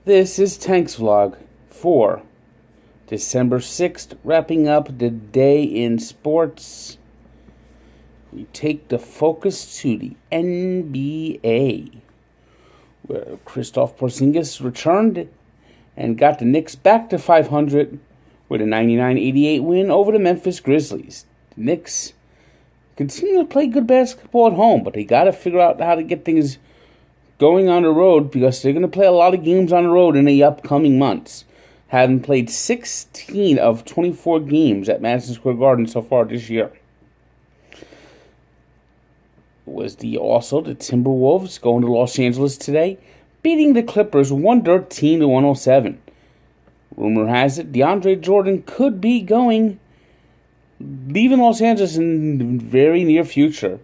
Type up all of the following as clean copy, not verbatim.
This is Tank's Vlog for December 6th, wrapping up the day in sports. We take the focus to the NBA, where Kristaps Porzingis returned and got the Knicks back to 500 with a 99-88 win over the Memphis Grizzlies. The Knicks continue to play good basketball at home, but they got to figure out how to get things going on the road because they're going to play a lot of games on the road in the upcoming months. Having played 16 of 24 games at Madison Square Garden so far this year. Was also the Timberwolves going to Los Angeles today, beating the Clippers 113-107. Rumor has it DeAndre Jordan could be leaving Los Angeles in the very near future.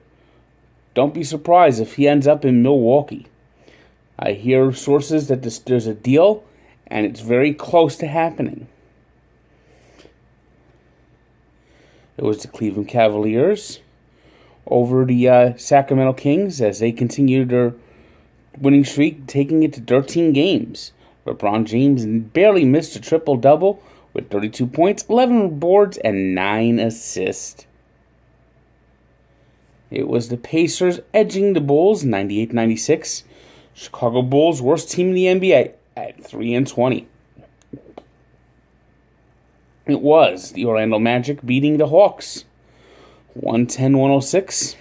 Don't be surprised if he ends up in Milwaukee. I hear sources that there's a deal, and it's very close to happening. It was the Cleveland Cavaliers over the Sacramento Kings as they continue their winning streak, taking it to 13 games. LeBron James barely missed a triple-double with 32 points, 11 boards, and 9 assists. It was the Pacers edging the Bulls 98-96. Chicago Bulls, worst team in the NBA at 3-20. It was the Orlando Magic beating the Hawks 110-106.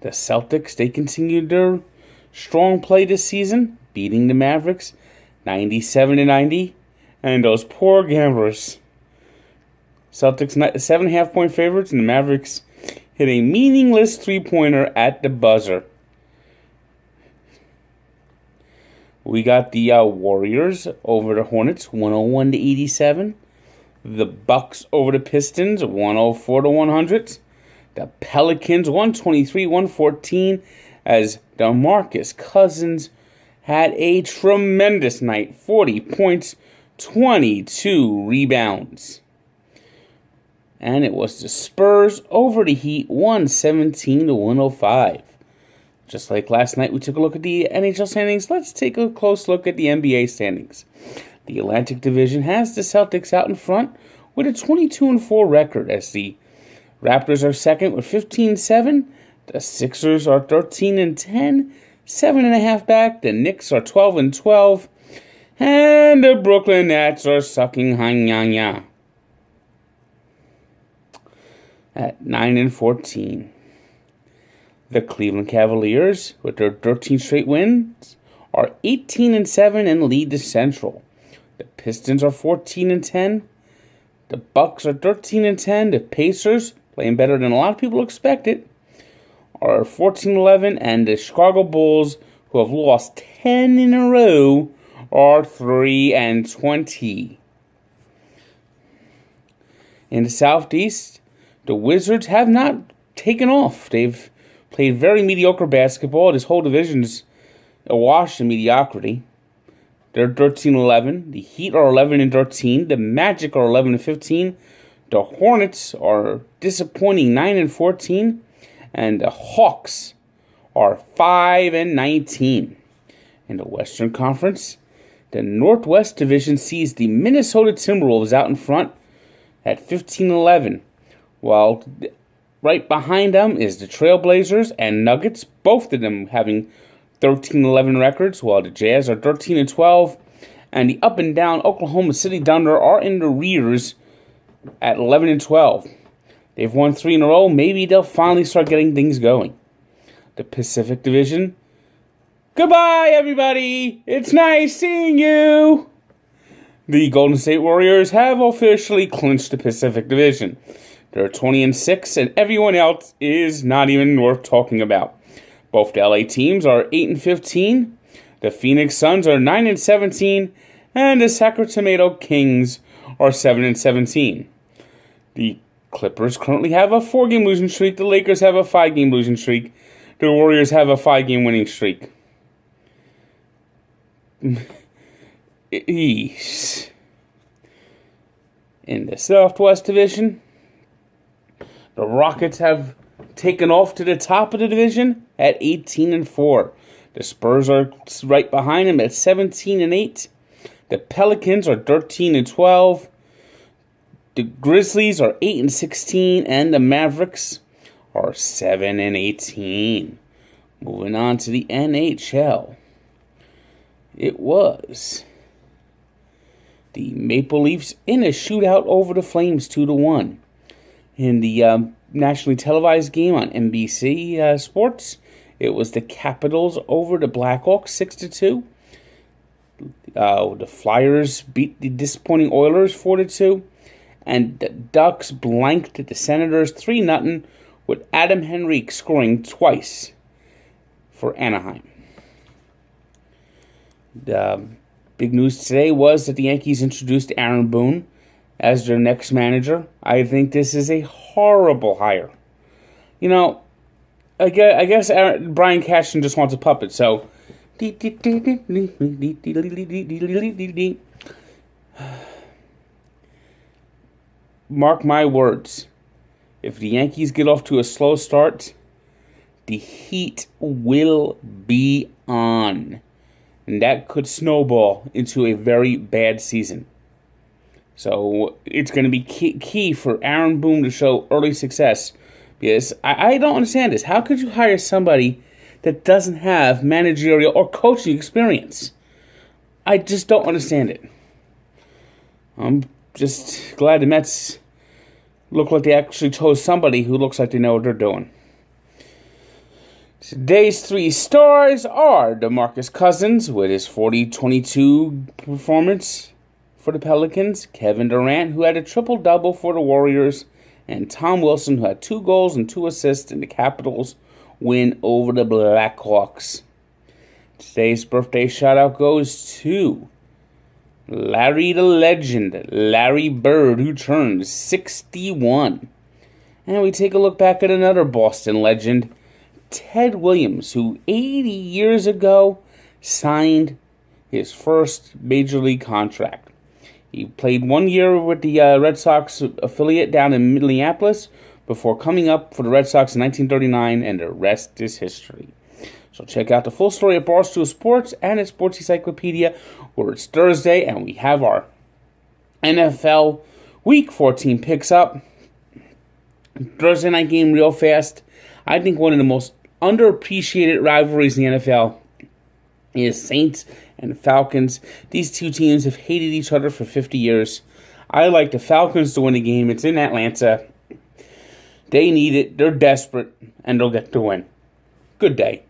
The Celtics, they continued their strong play this season, beating the Mavericks 97-90. And those poor gamblers. Celtics 7.5 point favorites, and the Mavericks hit a meaningless three-pointer at the buzzer. We got the Warriors over the Hornets 101-87. The Bucks over the Pistons 104-100. The Pelicans 123-114 as DeMarcus Cousins had a tremendous night. 40 points, 22 rebounds. And it was the Spurs over the Heat 117-105. Just like last night, we took a look at the NHL standings. Let's take a close look at the NBA standings. The Atlantic Division has the Celtics out in front with a 22-4 record, as the Raptors are second with 15-7. The Sixers are 13-10, 7.5 back. The Knicks are 12-12, and the Brooklyn Nets are sucking hanyanya at 9-14. The Cleveland Cavaliers, with their 13 straight wins, are 18-7 and lead the Central. The Pistons are 14-10. The Bucks are 13-10. The Pacers, playing better than a lot of people expected, are 14-11. And the Chicago Bulls, who have lost 10 in a row, are 3-20. In the Southeast, the Wizards have not taken off. They've played very mediocre basketball. This whole division's awash in mediocrity. They're 13-11. The Heat are 11-13. The Magic are 11-15. The Hornets are disappointing 9-14. And the Hawks are 5-19. In the Western Conference, the Northwest Division sees the Minnesota Timberwolves out in front at 15-11. While right behind them is the Trailblazers and Nuggets, both of them having 13-11 records, while the Jazz are 13-12, and the up-and-down Oklahoma City Thunder are in the rears at 11-12. They've won 3 in a row. Maybe they'll finally start getting things going. The Pacific Division. Goodbye, everybody! It's nice seeing you! The Golden State Warriors have officially clinched the Pacific Division. They're 20-6, and everyone else is not even worth talking about. Both the LA teams are 8-15. The Phoenix Suns are 9-17, and the Sacramento Kings are 7-17. The Clippers currently have a 4-game losing streak. The Lakers have a 5-game losing streak. The Warriors have a 5-game winning streak. Eesh. In the Southwest Division, the Rockets have taken off to the top of the division at 18-4. The Spurs are right behind them at 17-8. The Pelicans are 13-12. The Grizzlies are 8-16, and the Mavericks are 7-18. Moving on to the NHL. It was the Maple Leafs in a shootout over the Flames 2-1. In the nationally televised game on NBC Sports, it was the Capitals over the Blackhawks 6-2. The Flyers beat the disappointing Oilers 4-2. And the Ducks blanked the Senators 3-0 with Adam Henrique scoring twice for Anaheim. The big news today was that the Yankees introduced Aaron Boone as their next manager. I think this is a horrible hire. You know, I guess Brian Cashman just wants a puppet, so... Mark my words. If the Yankees get off to a slow start, the heat will be on. And that could snowball into a very bad season. So it's going to be key for Aaron Boone to show early success. Because I don't understand this. How could you hire somebody that doesn't have managerial or coaching experience? I just don't understand it. I'm just glad the Mets look like they actually chose somebody who looks like they know what they're doing. Today's three stars are DeMarcus Cousins with his 40-22 performance for the Pelicans, Kevin Durant, who had a triple-double for the Warriors, and Tom Wilson, who had 2 goals and 2 assists in the Capitals' win over the Blackhawks. Today's birthday shout-out goes to Larry the Legend, Larry Bird, who turned 61. And we take a look back at another Boston legend, Ted Williams, who 80 years ago signed his first major league contract. He played 1 year with the Red Sox affiliate down in Minneapolis before coming up for the Red Sox in 1939, and the rest is history. So check out the full story at Barstool Sports and at Sports Encyclopedia, where it's Thursday and we have our NFL Week 14 picks up. Thursday night game real fast. I think one of the most underappreciated rivalries in the NFL is Saints and Falcons. These two teams have hated each other for 50 years. I like the Falcons to win the game. It's in Atlanta. They need it. They're desperate, and they'll get the win. Good day.